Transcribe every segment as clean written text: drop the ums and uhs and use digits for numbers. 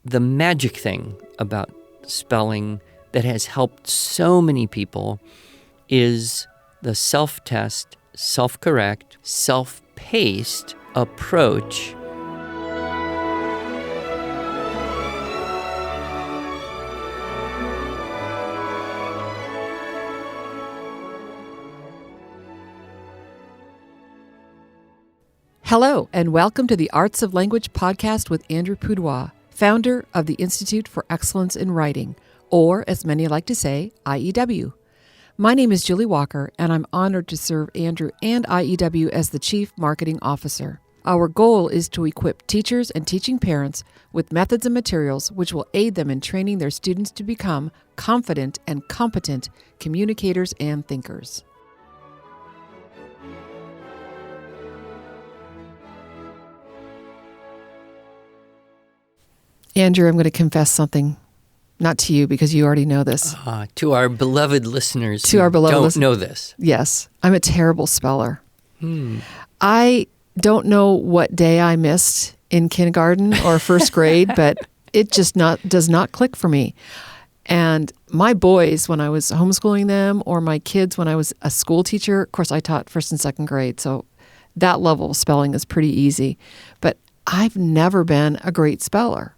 the magic thing about spelling that has helped so many people is the self-test, self-correct, self-paced approach. Hello, and welcome to the Arts of Language podcast with Andrew Poudois, founder of the Institute for Excellence in Writing, or as many like to say, IEW. My name is Julie Walker, and I'm honored to serve Andrew and IEW as the Chief Marketing Officer. Our goal is to equip teachers and teaching parents with methods and materials which will aid them in training their students to become confident and competent communicators and thinkers. Andrew, I'm going to confess something, not to you because you already know this. To our beloved listeners don't know this. Yes, I'm a terrible speller. I don't know what day I missed in kindergarten or first grade, but it just does not click for me. And my boys, when I was homeschooling them, or my kids when I was a school teacher, of course I taught first and second grade, so that level of spelling is pretty easy. But I've never been a great speller.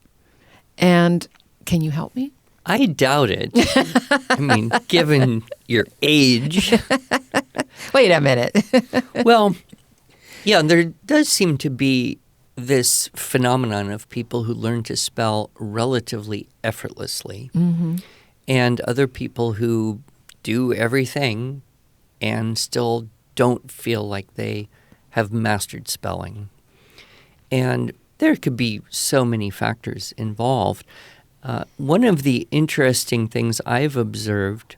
And can you help me? I doubt it. I mean, given your age. Wait a minute. Well, yeah, there does seem to be this phenomenon of people who learn to spell relatively effortlessly, and other people who do everything and still don't feel like they have mastered spelling. And there could be so many factors involved. One of the interesting things I've observed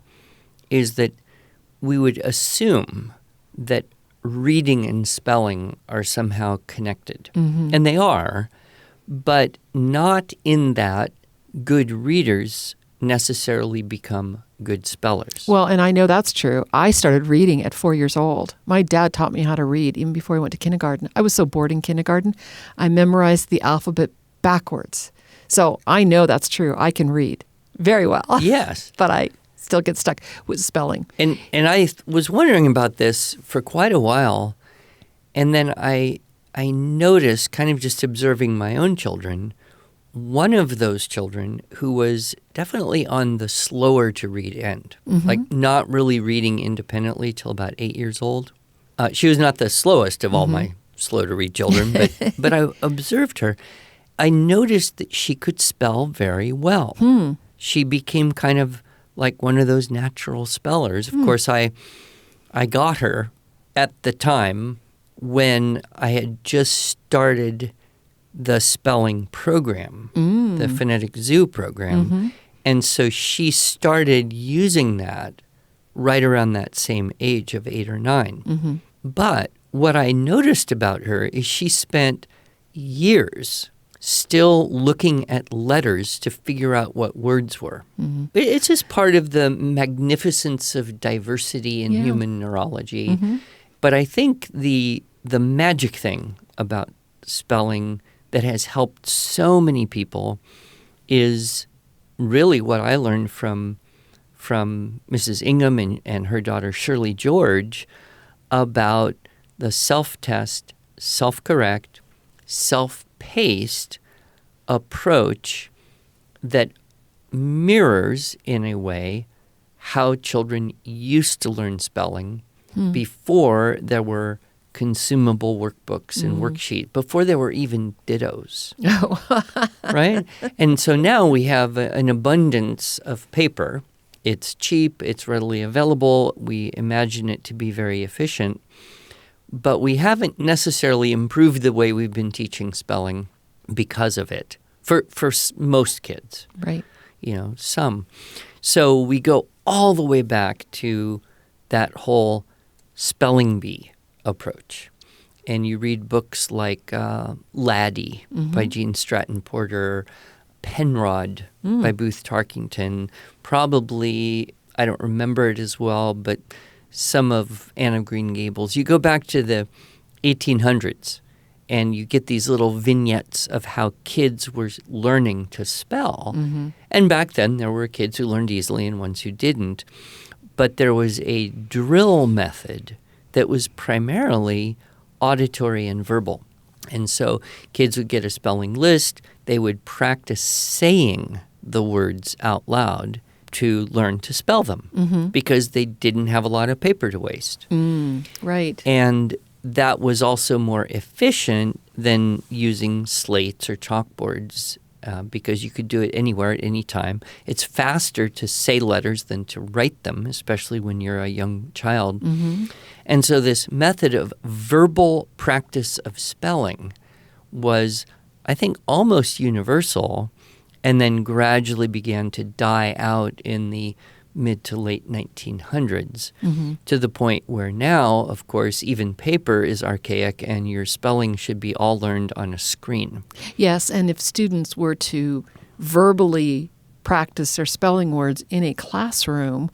is that we would assume that reading and spelling are somehow connected. And they are, but not in that good readers necessarily become good spellers. Well, and I know that's true. I started reading at 4 years old. My dad taught me how to read even before I went to kindergarten. I was so bored in kindergarten, I memorized the alphabet backwards. So I know that's true. I can read very well. Yes. But I still get stuck with spelling. And I was wondering about this for quite a while, and then I noticed, kind of just observing my own children, one of those children who was definitely on the slower to read end, like not really reading independently till about 8 years old. She was not the slowest of all my slow to read children, but I observed her. I noticed that she could spell very well. She became kind of like one of those natural spellers. Of course, I got her at the time when I had just started the spelling program, the Phonetic Zoo program. And so she started using that right around that same age of 8 or 9. But what I noticed about her is she spent years still looking at letters to figure out what words were. It's just part of the magnificence of diversity in human neurology. But I think the magic thing about spelling that has helped so many people is really what I learned from Mrs. Ingham and her daughter Shirley George about the self-test, self-correct, self-paced approach that mirrors, in a way, how children used to learn spelling before there were consumable workbooks and worksheets, before there were even dittos, right? And so now we have an abundance of paper. It's cheap, it's readily available, we imagine it to be very efficient, but we haven't necessarily improved the way we've been teaching spelling because of it, for most kids. Right. Some. So we go all the way back to that whole spelling bee approach. And you read books like Laddie by Gene Stratton Porter, Penrod by Booth Tarkington, probably, I don't remember it as well, but some of Anne of Green Gables. You go back to the 1800s and you get these little vignettes of how kids were learning to spell. And back then, there were kids who learned easily and ones who didn't. But there was a drill method that was primarily auditory and verbal. And so kids would get a spelling list. They would practice saying the words out loud to learn to spell them because they didn't have a lot of paper to waste. Right. And that was also more efficient than using slates or chalkboards because you could do it anywhere at any time. It's faster to say letters than to write them, especially when you're a young child. And so this method of verbal practice of spelling was, I think, almost universal, and then gradually began to die out in the mid to late 1900s to the point where now, of course, even paper is archaic and your spelling should be all learned on a screen. Yes, and if students were to verbally practice their spelling words in a classroom,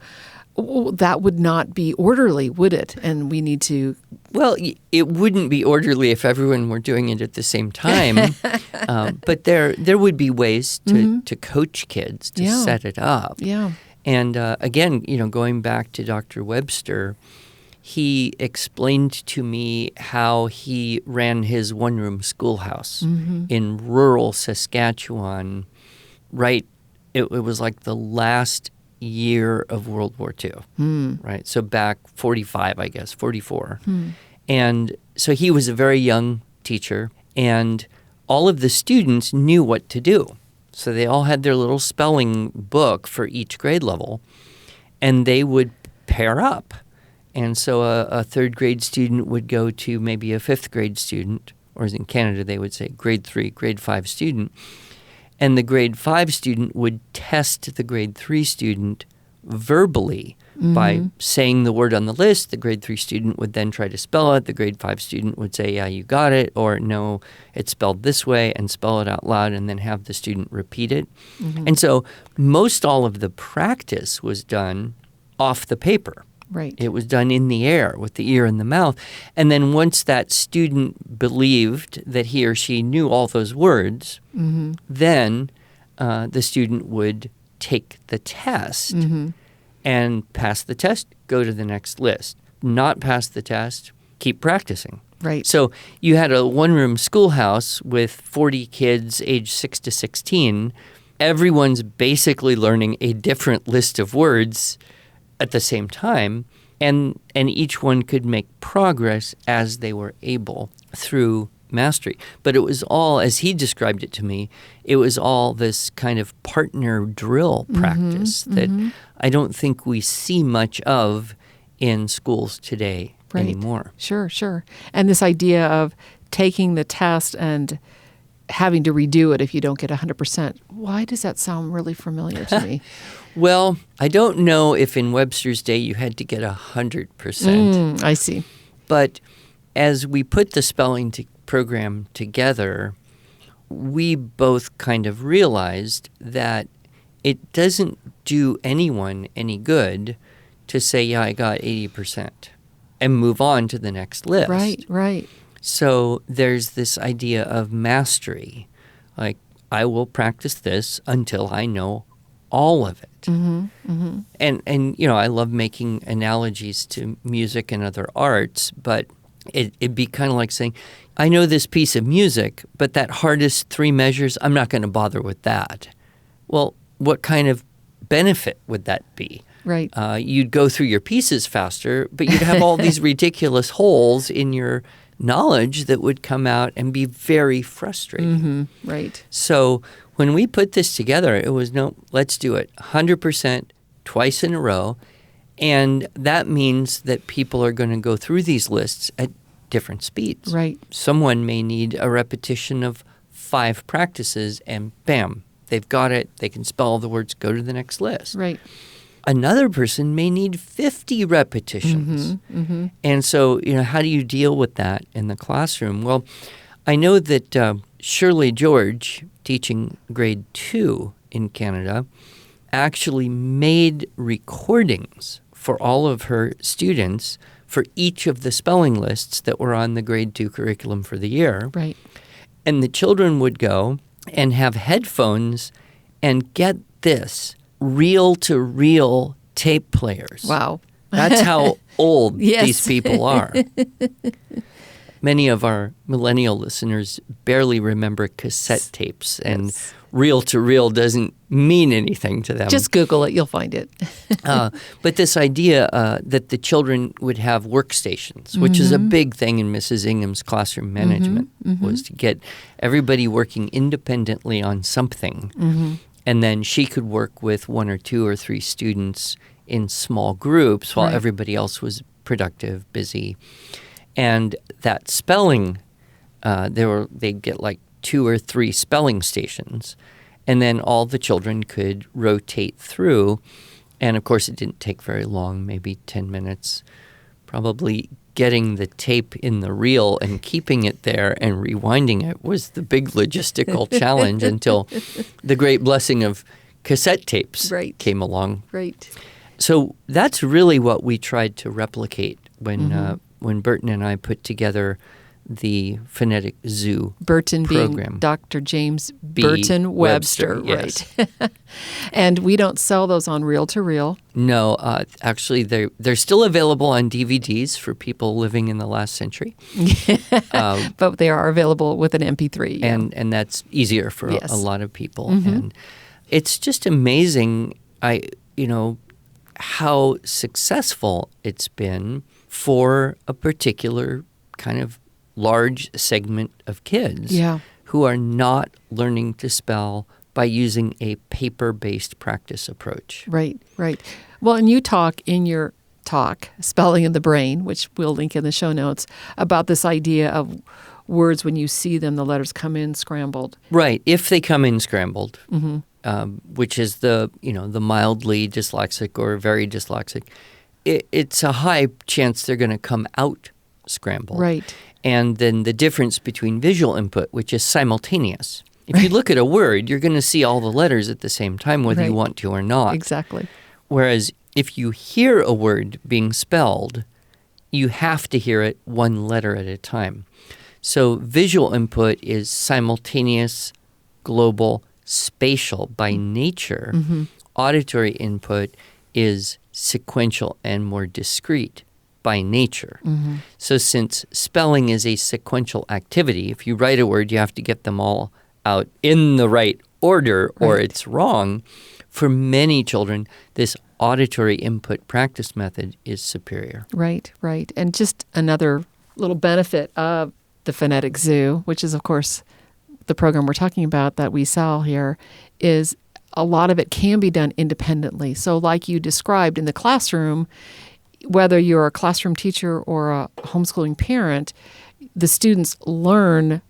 that would not be orderly, would it? And we need to... Well, it wouldn't be orderly if everyone were doing it at the same time, but there would be ways to coach kids, to set it up. Yeah. And again, going back to Dr. Webster, he explained to me how he ran his one-room schoolhouse in rural Saskatchewan. Right, it was like the last year of World War II, right? So back 45, I guess, 44. And so he was a very young teacher, and all of the students knew what to do. So they all had their little spelling book for each grade level, and they would pair up. And so a third grade student would go to maybe a fifth grade student, or as in Canada they would say grade 3, grade 5 student, and the grade 5 student would test the grade 3 student verbally by saying the word on the list. The grade 3 student would then try to spell it. The grade 5 student would say, yeah, you got it, or no, it's spelled this way, and spell it out loud, and then have the student repeat it. And so most all of the practice was done off the paper. Right. It was done in the air with the ear and the mouth. And then once that student believed that he or she knew all those words, then the student would take the test and pass the test, go to the next list. Not pass the test, keep practicing. Right. So you had a one-room schoolhouse with 40 kids aged 6 to 16. Everyone's basically learning a different list of words at the same time, and each one could make progress as they were able through mastery. But it was all, as he described it to me, it was all this kind of partner drill practice that I don't think we see much of in schools today anymore. Sure. And this idea of taking the test and having to redo it if you don't get 100%, why does that sound really familiar to me? Well, I don't know if in Webster's day you had to get 100%. I see. But as we put the spelling program together, we both kind of realized that it doesn't do anyone any good to say, yeah, I got 80% and move on to the next list. Right. So there's this idea of mastery. Like, I will practice this until I know all of it. And I love making analogies to music and other arts, but it'd be kind of like saying, I know this piece of music, but that hardest 3 measures, I'm not going to bother with that. Well, what kind of benefit would that be? Right. You'd go through your pieces faster, but you'd have all these ridiculous holes in your knowledge that would come out and be very frustrating. Right. So when we put this together, it was, no, let's do it 100% twice in a row. And that means that people are going to go through these lists at different speeds. Right. Someone may need a repetition of 5 practices and bam, they've got it. They can spell all the words, go to the next list. Right. Another person may need 50 repetitions. And so, how do you deal with that in the classroom? Well, I know that Shirley George, teaching grade 2 in Canada, actually made recordings for all of her students for each of the spelling lists that were on the grade 2 curriculum for the year. Right. And the children would go and have headphones and get this, reel-to-reel tape players. Wow. That's how old Yes. these people are. Many of our millennial listeners barely remember cassette tapes, and Yes. reel-to-reel doesn't mean anything to them. Just Google it. You'll find it. But this idea that the children would have workstations, which is a big thing in Mrs. Ingham's classroom management, was to get everybody working independently on something. And then she could work with 1 or 2 or 3 students in small groups while Right. everybody else was productive, busy. And that spelling, they'd get like 2 or 3 spelling stations, and then all the children could rotate through. And of course, it didn't take very long, maybe 10 minutes. Probably getting the tape in the reel and keeping it there and rewinding it was the big logistical challenge until the great blessing of cassette tapes Right. came along. Right. So that's really what we tried to replicate when Burton and I put together the Phonetic Zoo Burton program. being Dr. James B. Burton Webster. Yes. Right. And we don't sell those on reel-to-reel. No, actually, they're still available on DVDs for people living in the last century. But they are available with an MP3. Yeah. And that's easier for Yes. a lot of people. And it's just amazing, how successful it's been for a particular kind of large segment of kids Yeah. who are not learning to spell by using a paper-based practice approach. Right, right. Well, and you talk in your talk, Spelling in the Brain, which we'll link in the show notes, about this idea of words when you see them, the letters come in scrambled. Right, if they come in scrambled, which is the mildly dyslexic or very dyslexic, it's a high chance they're going to come out scrambled. Right. And then the difference between visual input, which is simultaneous. If you look at a word, you're going to see all the letters at the same time, whether you Right. want to or not. Exactly. Whereas if you hear a word being spelled, you have to hear it one letter at a time. So visual input is simultaneous, global, spatial by nature. Auditory input is sequential and more discrete by nature. So since spelling is a sequential activity, if you write a word, you have to get them all out in the right order or Right. it's wrong. For many children, this auditory input practice method is superior. Right, right. And just another little benefit of the Phonetic Zoo, which is, of course, the program we're talking about that we sell here, is a lot of it can be done independently. So like you described in the classroom, whether you're a classroom teacher or a homeschooling parent, the students learn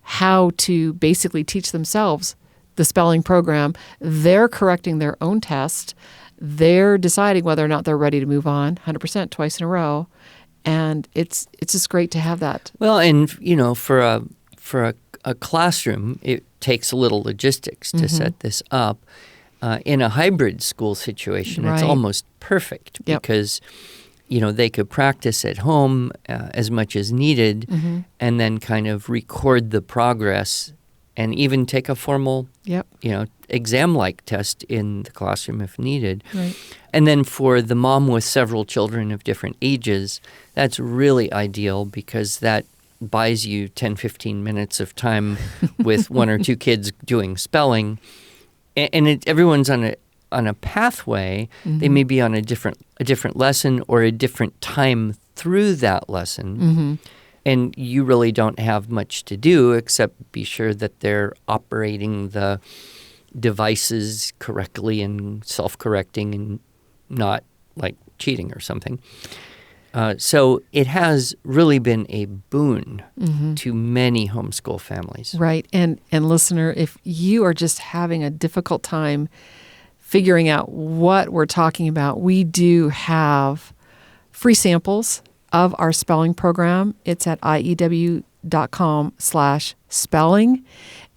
how to basically teach themselves the spelling program. They're correcting their own test. They're deciding whether or not they're ready to move on 100% twice in a row. And it's just great to have that. Well, and for a classroom, it takes a little logistics to set this up. In a hybrid school situation, it's Right. almost perfect Yep. because they could practice at home as much as needed, and then kind of record the progress, and even take a formal Yep. exam-like test in the classroom if needed. Right. And then for the mom with several children of different ages, that's really ideal because that buys you 10, 15 minutes of time with 1 or 2 kids doing spelling. And everyone's on a pathway. They may be on a different lesson or a different time through that lesson. And you really don't have much to do except be sure that they're operating the devices correctly and self-correcting and not like cheating or something. So it has really been a boon to many homeschool families. Right. And listener, if you are just having a difficult time figuring out what we're talking about, we do have free samples of our spelling program. It's at iewzoo.com. auditory-based.com/spelling,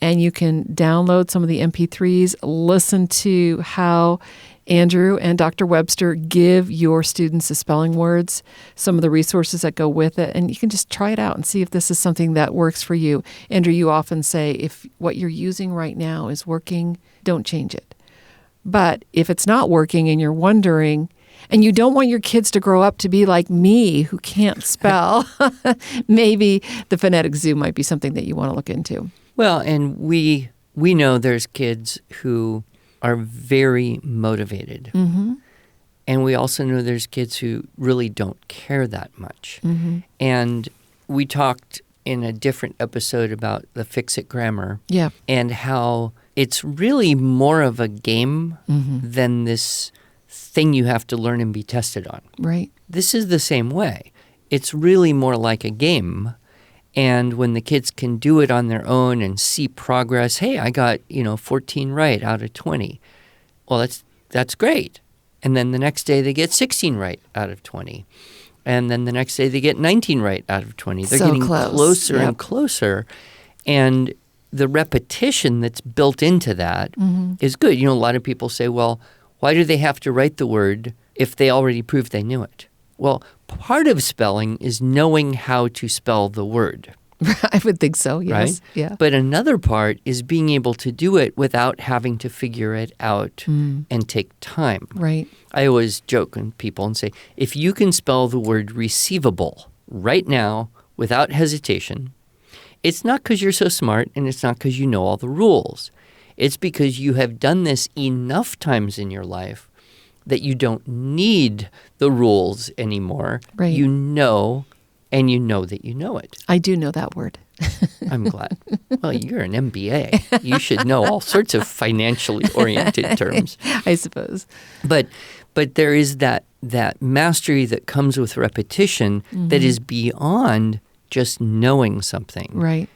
and you can download some of the MP3s, listen to how Andrew and Dr. Webster give your students the spelling words, some of the resources that go with it, and you can just try it out and see if this is something that works for you. Andrew, you often say if what you're using right now is working, don't change it. But if it's not working and you're wondering, and you don't want your kids to grow up to be like me who can't spell, maybe the Phonetic Zoo might be something that you want to look into. Well, and we know there's kids who are very motivated. Mm-hmm. And we also know there's kids who really don't care that much. Mm-hmm. And we talked in a different episode about the fix-it grammar. Yeah. And how it's really more of a game Mm-hmm. than this thing you have to learn and be tested on. Right. This is the same way. It's really more like a game. And when the kids can do it on their own and see progress, hey, I got, 14 right out of 20. Well, that's great. And then the next day they get 16 right out of 20. And then the next day they get 19 right out of 20. They're So getting close. closer Yep. and closer. And the repetition that's built into that Mm-hmm. is good. A lot of people say, well, why do they have to write the word if they already proved they knew it? Well, part of spelling is knowing how to spell the word. I would think so, yes. Right? Yeah. But another part is being able to do it without having to figure it out and take time. Right. I always joke with people and say, if you can spell the word receivable right now without hesitation, it's not because you're so smart and it's not because you know all the rules. It's because you have done this enough times in your life that you don't need the rules anymore. Right. You know, and you know that you know it. I do know that word. I'm glad. Well, you're an MBA. You should know all sorts of financially oriented terms. I suppose. But there is that mastery that comes with repetition that is beyond just knowing something. Right.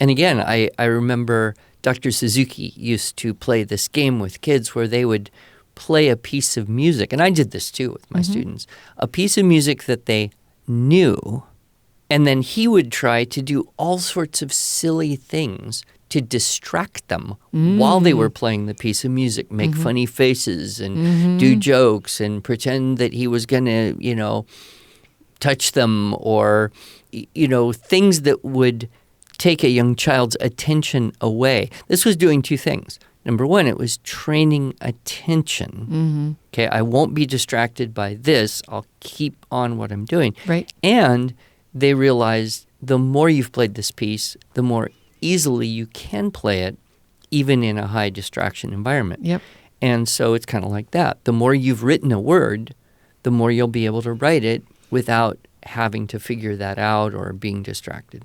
And again, I remember Dr. Suzuki used to play this game with kids where they would play a piece of music, and I did this too with my students, a piece of music that they knew, and then he would try to do all sorts of silly things to distract them while they were playing the piece of music, make funny faces and do jokes and pretend that he was going to, touch them or, things that would take a young child's attention away. This was doing two things. Number one, it was training attention. Okay, I won't be distracted by this. I'll keep on what I'm doing. Right. And they realized the more you've played this piece, the more easily you can play it, even in a high distraction environment. Yep. And so it's kind of like that. The more you've written a word, the more you'll be able to write it without having to figure that out or being distracted.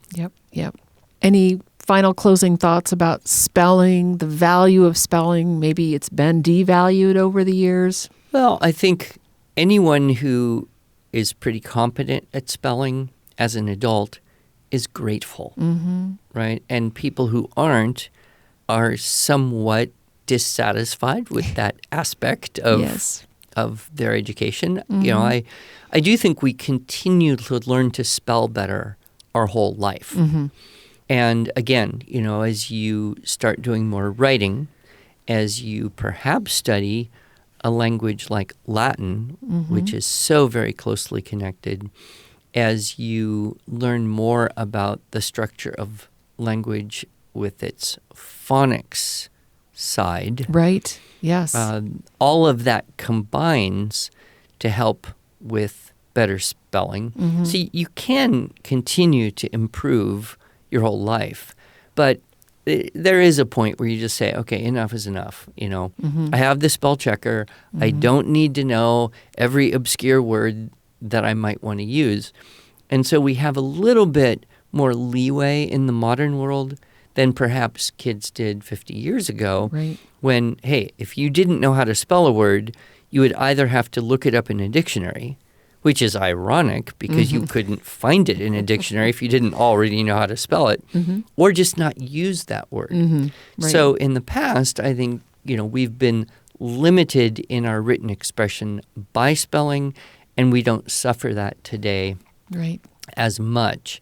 Yep. Any final closing thoughts about spelling, the value of spelling? Maybe it's been devalued over the years. Well, I think anyone who is pretty competent at spelling as an adult is grateful, right? And people who aren't are somewhat dissatisfied with that aspect of Yes. of their education. I do think we continue to learn to spell better our whole life. And again, as you start doing more writing, as you perhaps study a language like Latin, which is so very closely connected, as you learn more about the structure of language with its phonics side, Right. Yes. all of that combines to help with better spelling. So you can continue to improve your whole life, but there is a point where you just say, okay, enough is enough. I have the spell checker. I don't need to know every obscure word that I might want to use. And so we have a little bit more leeway in the modern world than perhaps kids did 50 years ago. Right. When, hey, if you didn't know how to spell a word, you would either have to look it up in a dictionary, which is ironic because you couldn't find it in a dictionary if you didn't already know how to spell it, or just not use that word. Right. So in the past, I think, we've been limited in our written expression by spelling, and we don't suffer that today Right. as much.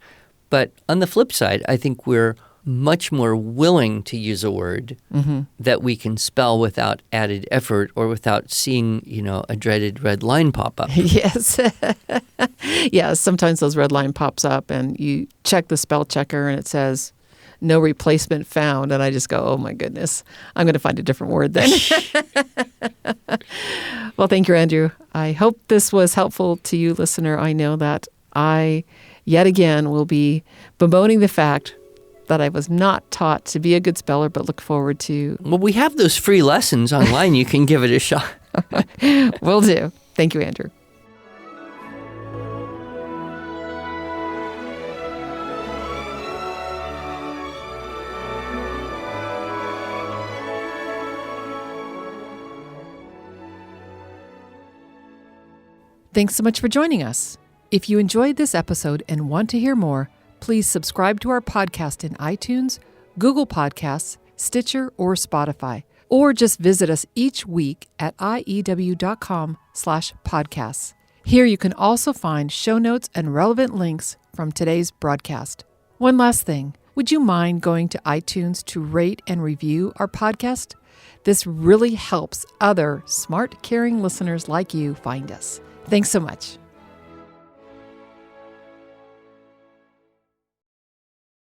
But on the flip side, I think we're much more willing to use a word that we can spell without added effort or without seeing, a dreaded red line pop up. Yes. Yeah, sometimes those red line pops up and you check the spell checker and it says, no replacement found. And I just go, oh my goodness, I'm going to find a different word then. Well, thank you, Andrew. I hope this was helpful to you, listener. I know that I, yet again, will be bemoaning the fact that I was not taught to be a good speller, but look forward to... Well, we have those free lessons online. You can give it a shot. Will do. Thank you, Andrew. Thanks so much for joining us. If you enjoyed this episode and want to hear more, please subscribe to our podcast in iTunes, Google Podcasts, Stitcher, or Spotify, or just visit us each week at iew.com/podcasts. Here you can also find show notes and relevant links from today's broadcast. One last thing, would you mind going to iTunes to rate and review our podcast? This really helps other smart, caring listeners like you find us. Thanks so much.